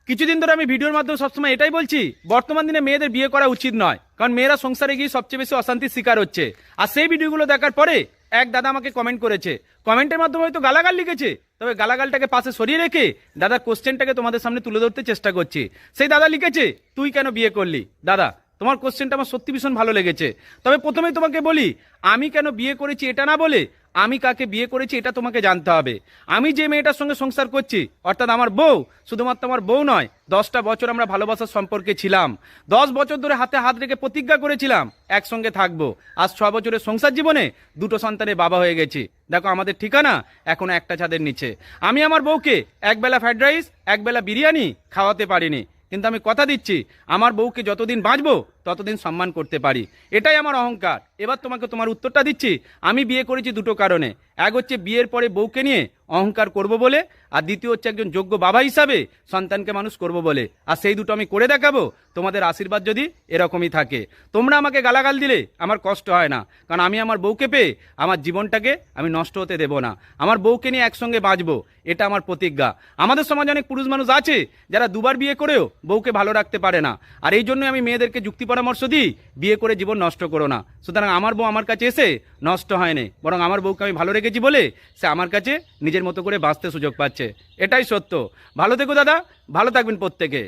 কিছুদিন ধরে আমি ভিডিওর মাধ্যমে সবসময় এটাই বলছি, বর্তমান দিনে মেয়েদের বিয়ে করা উচিত নয়, কারণ মেয়েরা সংসারে গিয়ে সবচেয়ে বেশি অশান্তির শিকার হচ্ছে। আর সেই ভিডিওগুলো দেখার পরে এক দাদা আমাকে কমেন্ট করেছে, কমেন্টের মাধ্যমে হয়তো গালাগাল লিখেছে, তবে গালাগালটাকে পাশে সরিয়ে রেখে দাদার কোশ্চেনটাকে তোমাদের সামনে তুলে ধরতে চেষ্টা করছি। সেই দাদা লিখেছে, তুই কেন বিয়ে করলি? দাদা, তোমার কোশ্চেনটা আমার সত্যি ভীষণ ভালো লেগেছে। তবে প্রথমেই তোমাকে বলি, আমি কেন বিয়ে করেছি এটা না বলে আমি কাকে বিয়ে করেছি এটা তোমাকে জানতে হবে। আমি যে মেয়েটার সঙ্গে সংসার করছি, অর্থাৎ আমার বউ, শুধুমাত্র আমার বউ নয়, 10টা বছর আমরা ভালোবাসার সম্পর্কে ছিলাম। 10 বছর ধরে হাতে হাত রেখে প্রতিজ্ঞা করেছিলাম একসঙ্গে থাকবো। আজ 6 বছরের সংসার জীবনে 2টো সন্তানের বাবা হয়ে গেছি। দেখো আমাদের ঠিকানা এখন একটা ছাদের নিচে। আমি আমার বউকে একবেলা ফ্রাইড রাইস, একবেলা বিরিয়ানি খাওয়াতে পারিনি, কিন্তু আমি কথা দিচ্ছি আমার বউকে যতদিন বাঁচবো ততদিন সম্মান করতে পারি। এটাই আমার অহংকার। এবার তোমাকে তোমার উত্তরটা দিচ্ছি। আমি বিয়ে করেছি 2টো কারণে। এক হচ্ছে বিয়ের পরে বউকে নিয়ে অহংকার করব বলে, আর দ্বিতীয় হচ্ছে একজন যোগ্য বাবা হিসাবে সন্তানকে মানুষ করব বলে। আর সেই দুটো আমি করে দেখাবো, তোমাদের আশীর্বাদ যদি এরকমই থাকে। তোমরা আমাকে গালাগাল দিলে আমার কষ্ট হয় না, কারণ আমি আমার বউকে পেয়ে আমার জীবনটাকে আমি নষ্ট হতে দেব না। আমার বউকে নিয়ে একসঙ্গে বাঁচবো, এটা আমার প্রতিজ্ঞা। আমাদের সমাজে অনেক পুরুষ মানুষ আছে যারা 2বার বিয়ে করেও বউকে ভালো রাখতে পারে না, আর এই জন্য আমি মেয়েদেরকে যুক্তি পরামর্শ দিই, বিয়ে করে জীবন নষ্ট করো না। সুতরাং আমার বউ আমার কাছে এসে নষ্ট হয়নি, বরং আমার বউকে আমি ভালো রেখেছি বলে সে আমার কাছে নিজের মতো করে বাঁচতে সুযোগ পাচ্ছে। এটাই সত্য। ভালো থেকো দাদা, ভালো থাকবেন প্রত্যেকে।